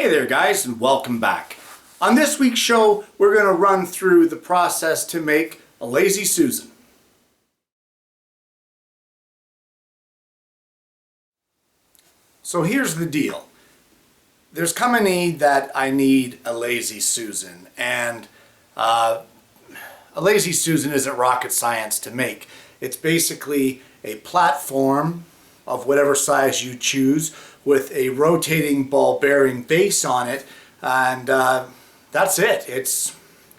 Hey there guys, and welcome back. On this week's show, we're going to run through the process to make a Lazy Susan. So here's the deal. There's come a need that I need a Lazy Susan, and a Lazy Susan isn't rocket science to make. It's basically a platform of whatever size you choose with a rotating ball bearing base on it, and that's it. It's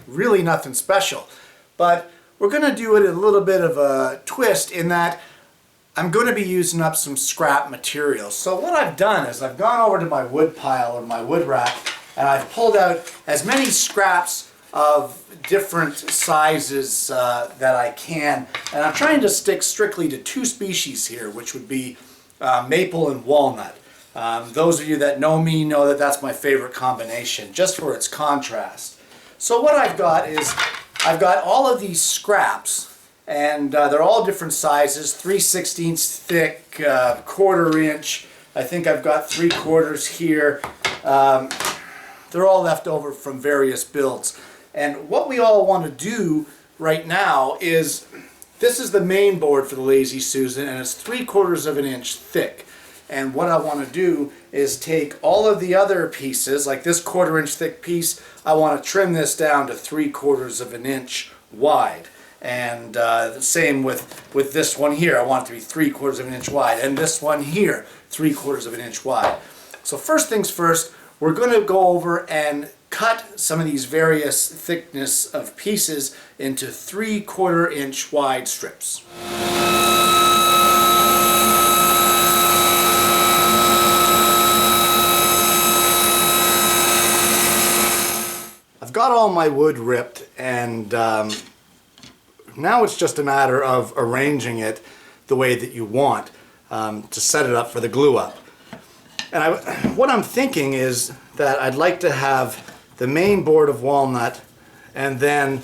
really nothing special. But we're going to do it a little bit of a twist in that I'm going to be using up some scrap material. So what I've done is I've gone over to my wood pile or my wood rack, and I've pulled out as many scraps of different sizes that I can, and I'm trying to stick strictly to two species here, which would be maple and walnut. Those of you that know me know that that's my favorite combination, just for its contrast. So what I've got is I've got all of these scraps, and they're all different sizes, 3/16 thick, 1/4 inch. I think I've got 3/4 here. They're all left over from various builds. And what we all want to do right now is, this is the main board for the Lazy Susan, and it's 3/4 inch thick. And what I want to do is take all of the other pieces, like this 1/4 inch thick piece, I want to trim this down to 3/4 inch wide. And the same with this one here. I want it to be 3/4 inch wide. And this one here, 3/4 inch wide. So first things first, we're going to go over and cut some of these various thickness of pieces into 3/4 inch wide strips. I've got all my wood ripped, and now it's just a matter of arranging it the way that you want to set it up for the glue up. And what I'm thinking is that I'd like to have the main board of walnut, and then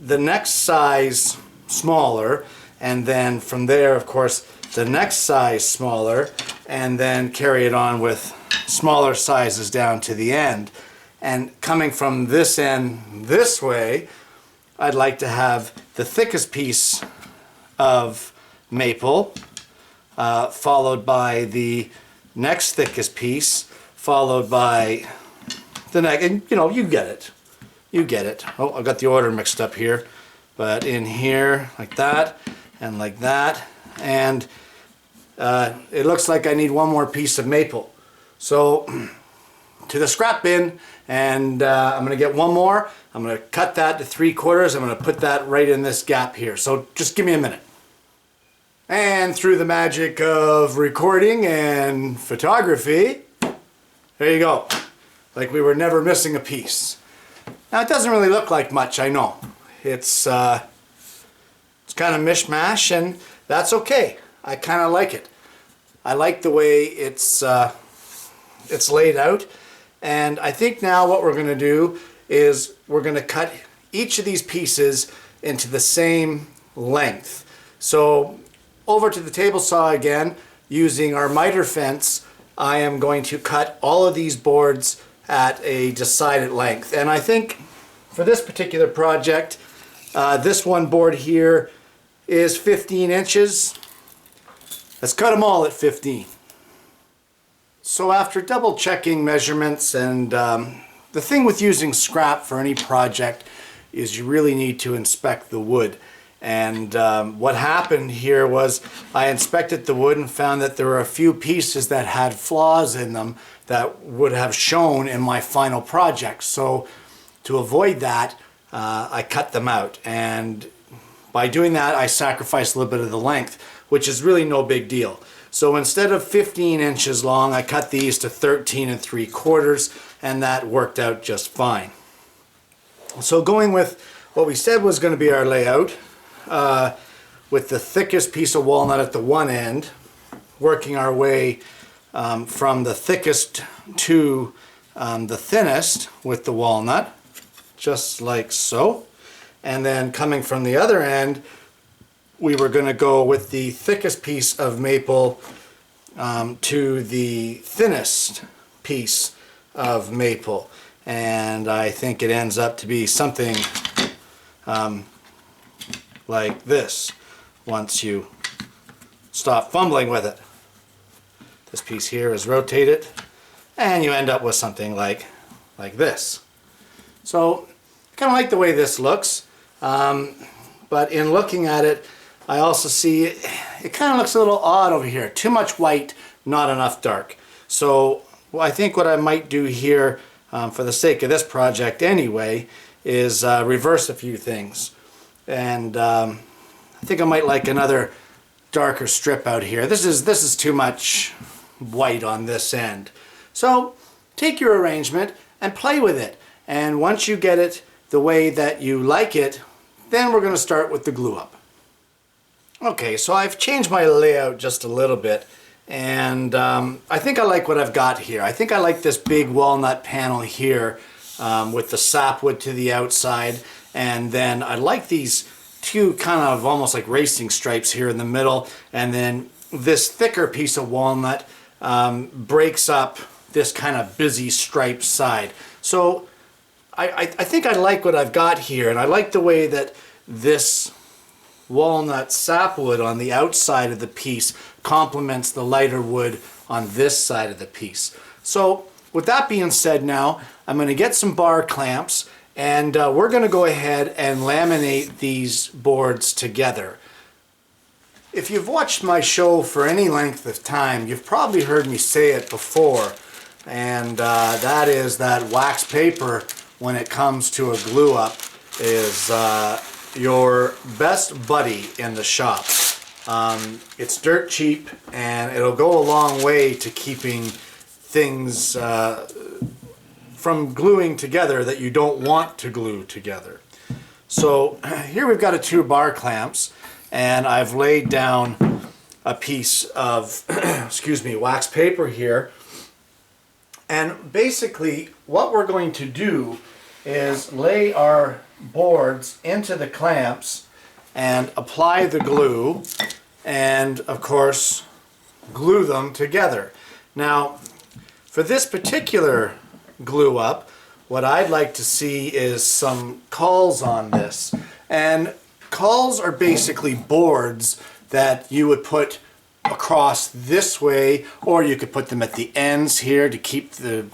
the next size smaller, and then from there, of course, the next size smaller, and then carry it on with smaller sizes down to the end. And coming from this end this way, I'd like to have the thickest piece of maple, followed by the next thickest piece, followed by the next, and you know, you get it. You get it. Oh, I got the order mixed up here. But in here, like that, and like that, and it looks like I need one more piece of maple. So, to the scrap bin, and I'm going to get one more. I'm going to cut that to 3/4. I'm going to put that right in this gap here. So just give me a minute. And through the magic of recording and photography, there you go. Like we were never missing a piece. Now it doesn't really look like much, I know. It's kind of mishmash, and that's okay. I kind of like it. I like the way it's laid out. And I think now what we're going to do is we're going to cut each of these pieces into the same length. So over to the table saw again, using our miter fence, I am going to cut all of these boards at a decided length. And I think for this particular project, this one board here is 15 inches. Let's cut them all at 15. So after double checking measurements, and the thing with using scrap for any project is you really need to inspect the wood. And what happened here was I inspected the wood and found that there were a few pieces that had flaws in them that would have shown in my final project. So to avoid that, I cut them out. And by doing that, I sacrificed a little bit of the length, which is really no big deal. So instead of 15 inches long, I cut these to 13 3/4, and that worked out just fine. So going with what we said was going to be our layout, with the thickest piece of walnut at the one end, working our way from the thickest to the thinnest with the walnut, just like so. And then coming from the other end, we were going to go with the thickest piece of maple to the thinnest piece of maple, and I think it ends up to be something like this once you stop fumbling with it. This piece here is rotated and you end up with something like this. So I kind of like the way this looks, but in looking at it I also see it kind of looks a little odd over here. Too much white, not enough dark. So I think what I might do here, for the sake of this project anyway, is reverse a few things. And I think I might like another darker strip out here. This is too much white on this end. So take your arrangement and play with it. And once you get it the way that you like it, then we're going to start with the glue up. Okay, so I've changed my layout just a little bit, and I think I like what I've got here. I think I like this big walnut panel here with the sapwood to the outside, and then I like these two kind of almost like racing stripes here in the middle, and then this thicker piece of walnut breaks up this kind of busy stripe side. So I think I like what I've got here, and I like the way that this walnut sapwood on the outside of the piece complements the lighter wood on this side of the piece. So with that being said, now I'm going to get some bar clamps, and we're going to go ahead and laminate these boards together. If you've watched my show for any length of time, you've probably heard me say it before, and that is that wax paper, when it comes to a glue up, is your best buddy in the shop. It's dirt cheap, and it'll go a long way to keeping things from gluing together that you don't want to glue together. So here we've got 2 bar clamps, and I've laid down a piece of excuse me, wax paper here, and basically what we're going to do is lay our boards into the clamps and apply the glue, and of course glue them together. Now for this particular glue up, what I'd like to see is some cauls on this, and cauls are basically boards that you would put across this way, or you could put them at the ends here to keep the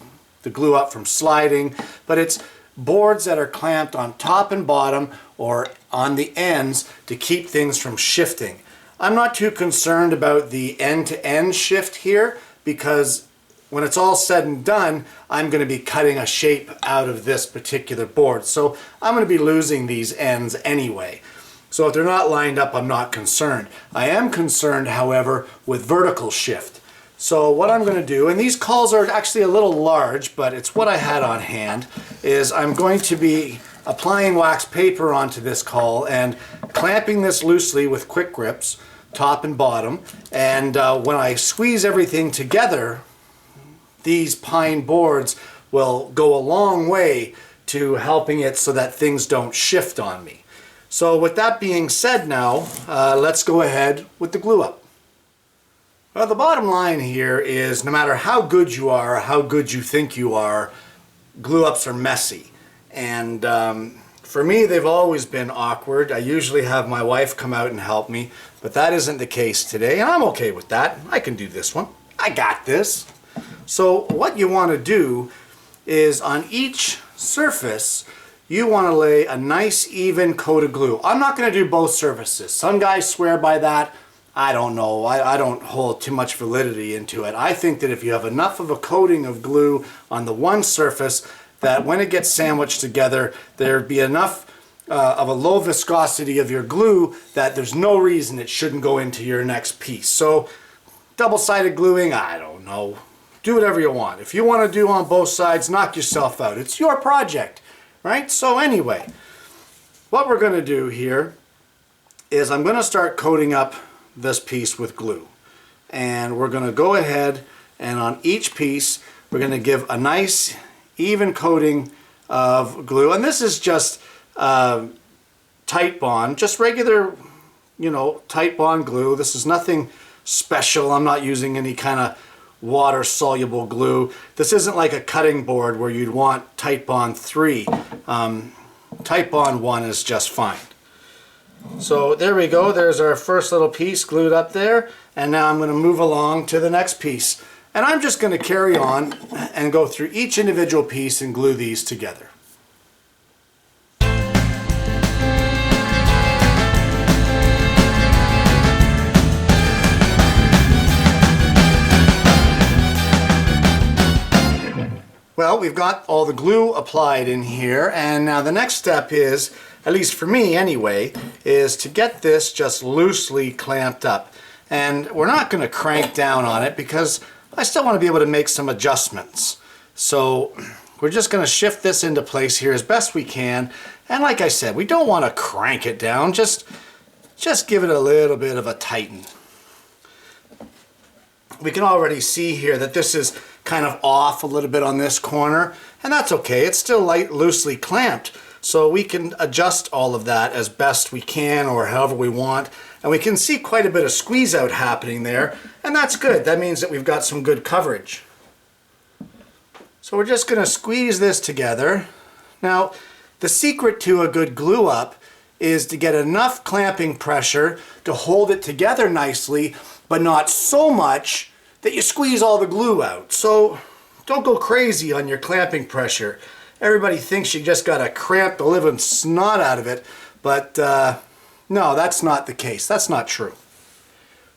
glue up from sliding, but it's boards that are clamped on top and bottom or on the ends to keep things from shifting. I'm not too concerned about the end-to-end shift here, because when it's all said and done, I'm going to be cutting a shape out of this particular board. So I'm going to be losing these ends anyway. So if they're not lined up, I'm not concerned. I am concerned, however, with vertical shift. So what I'm going to do, and these cauls are actually a little large, but it's what I had on hand, is I'm going to be applying wax paper onto this caul and clamping this loosely with quick grips, top and bottom, and when I squeeze everything together, these pine boards will go a long way to helping it so that things don't shift on me. So with that being said, now let's go ahead with the glue up. Well, the bottom line here is no matter how good you are, how good you think you are, glue ups are messy. And for me, they've always been awkward. I usually have my wife come out and help me, but that isn't the case today, and I'm okay with that. I can do this one. I got this. So what you want to do is on each surface, you want to lay a nice even coat of glue. I'm not going to do both surfaces. Some guys swear by that. I don't know. I don't hold too much validity into it. I think that if you have enough of a coating of glue on the one surface, that when it gets sandwiched together, there'd be enough of a low viscosity of your glue that there's no reason it shouldn't go into your next piece. So double-sided gluing, I don't know. Do whatever you want. If you want to do on both sides, knock yourself out. It's your project, right? So anyway, what we're going to do here is I'm going to start coating up this piece with glue, and we're going to go ahead and on each piece we're going to give a nice even coating of glue, and this is just Titebond, just regular, you know, Titebond glue. This is nothing special. I'm not using any kind of water-soluble glue. This isn't like a cutting board where you'd want Titebond 3. Titebond 1 is just fine. So there we go, there's our first little piece glued up there, and now I'm going to move along to the next piece. And I'm just going to carry on and go through each individual piece and glue these together. Well, we've got all the glue applied in here, and now the next step is, at least for me anyway, is to get this just loosely clamped up. And we're not going to crank down on it because I still want to be able to make some adjustments. So we're just going to shift this into place here as best we can. And like I said, we don't want to crank it down, just give it a little bit of a tighten. We can already see here that this is kind of off a little bit on this corner, and that's okay. It's still loosely clamped, so we can adjust all of that as best we can or however we want, and we can see quite a bit of squeeze out happening there, and that's good. That means that we've got some good coverage. So we're just going to squeeze this together. Now, the secret to a good glue up is to get enough clamping pressure to hold it together nicely, but not so much that you squeeze all the glue out. So don't go crazy on your clamping pressure. Everybody thinks you just got to cramp the living snot out of it, but no, that's not the case. That's not true.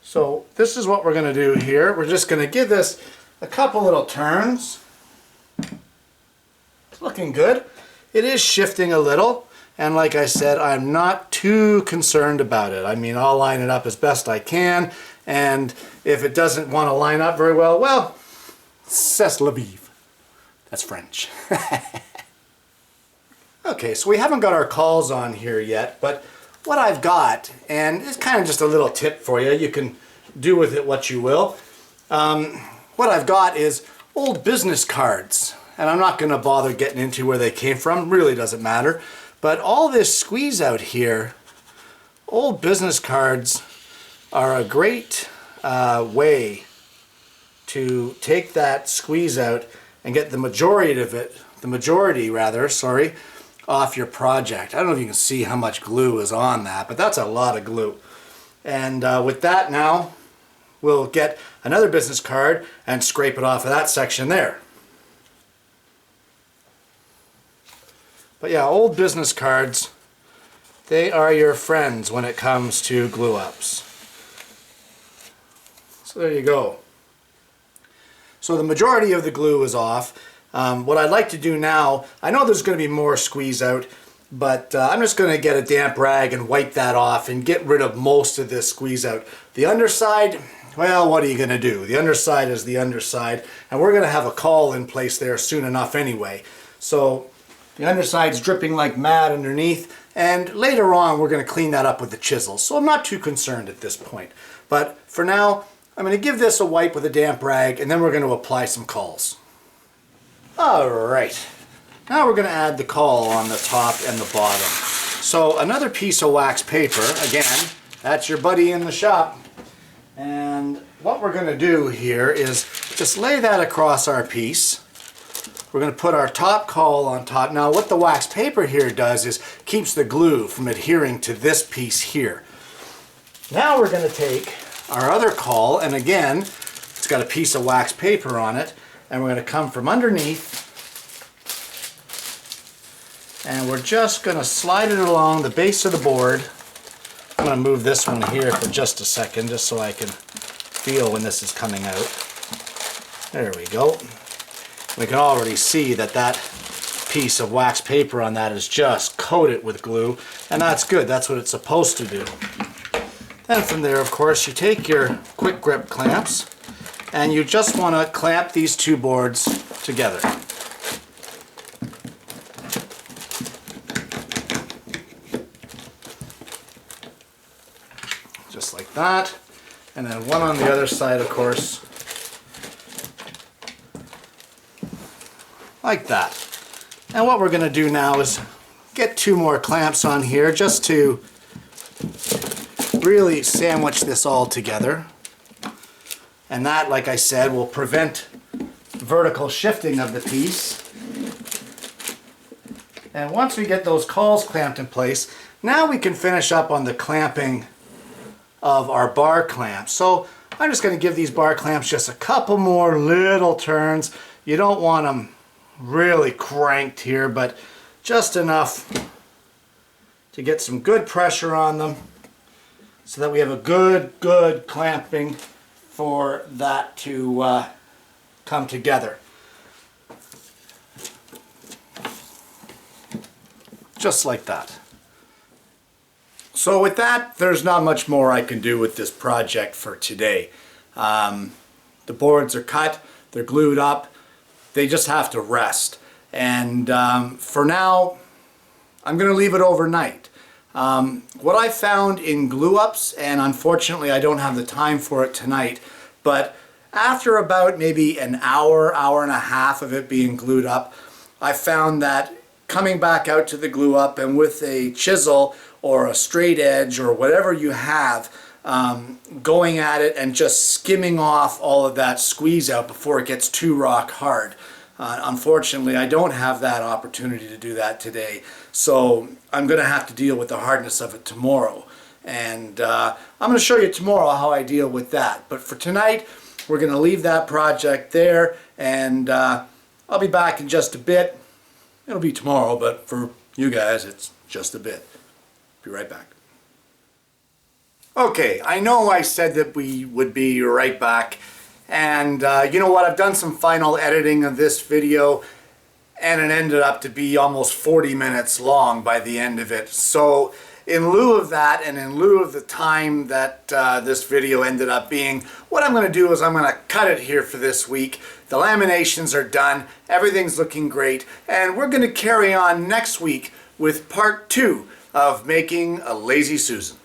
So this is what we're going to do here. We're just going to give this a couple little turns. It's looking good. It is shifting a little, and like I said, I'm not too concerned about it. I mean, I'll line it up as best I can, and if it doesn't want to line up very well, well, c'est la vie. That's French. Okay, so we haven't got our cauls on here yet, but what I've got, and it's kind of just a little tip for you, you can do with it what you will. What I've got is old business cards, and I'm not going to bother getting into where they came from, really doesn't matter. But all this squeeze out here, old business cards are a great way to take that squeeze out and get the majority of it, off your project. I don't know if you can see how much glue is on that, but that's a lot of glue. And with that now, we'll get another business card and scrape it off of that section there. But yeah, old business cards, they are your friends when it comes to glue ups. So there you go. So the majority of the glue is off. What I'd like to do now, I know there's going to be more squeeze out, but I'm just going to get a damp rag and wipe that off and get rid of most of this squeeze out. The underside, well, what are you going to do? The underside is the underside, and we're going to have a caul in place there soon enough anyway. So the underside's dripping like mad underneath, and later on we're going to clean that up with the chisel. So I'm not too concerned at this point. But for now, I'm going to give this a wipe with a damp rag, and then we're going to apply some cauls. Alright, now we're going to add the caul on the top and the bottom. So another piece of wax paper, again, that's your buddy in the shop. And what we're going to do here is just lay that across our piece. We're going to put our top caul on top. Now what the wax paper here does is keeps the glue from adhering to this piece here. Now we're going to take our other caul, and again, it's got a piece of wax paper on it, and we're going to come from underneath, and we're just going to slide it along the base of the board. I'm going to move this one here for just a second, just so I can feel when this is coming out. There we go. We can already see that that piece of wax paper on that is just coated with glue, and that's good. That's what it's supposed to do. Then from there, of course, you take your quick grip clamps, and you just want to clamp these two boards together. Just like that. And then one on the other side, of course, like that. And what we're going to do now is get two more clamps on here just to really sandwich this all together. And that, like I said, will prevent vertical shifting of the piece. And once we get those cauls clamped in place, now we can finish up on the clamping of our bar clamps. So I'm just going to give these bar clamps just a couple more little turns. You don't want them really cranked here, but just enough to get some good pressure on them so that we have a good clamping for that to come together. Just like that. So with that, there's not much more I can do with this project for today. The boards are cut, they're glued up, they just have to rest. And for now, I'm going to leave it overnight. What I found in glue ups, and unfortunately I don't have the time for it tonight, but after about maybe an hour, hour and a half of it being glued up, I found that coming back out to the glue up and with a chisel or a straight edge or whatever you have, going at it and just skimming off all of that squeeze out before it gets too rock hard. Unfortunately, I don't have that opportunity to do that today, so I'm going to have to deal with the hardness of it tomorrow. And I'm going to show you tomorrow how I deal with that. But for tonight, we're going to leave that project there, and I'll be back in just a bit. It'll be tomorrow, but for you guys, it's just a bit. Be right back. Okay, I know I said that we would be right back, and you know what, I've done some final editing of this video, and it ended up to be almost 40 minutes long by the end of it. So in lieu of that, and in lieu of the time that this video ended up being, what I'm going to do is I'm going to cut it here for this week. The laminations are done, everything's looking great, and we're going to carry on next week with part 2 of making a Lazy Susan.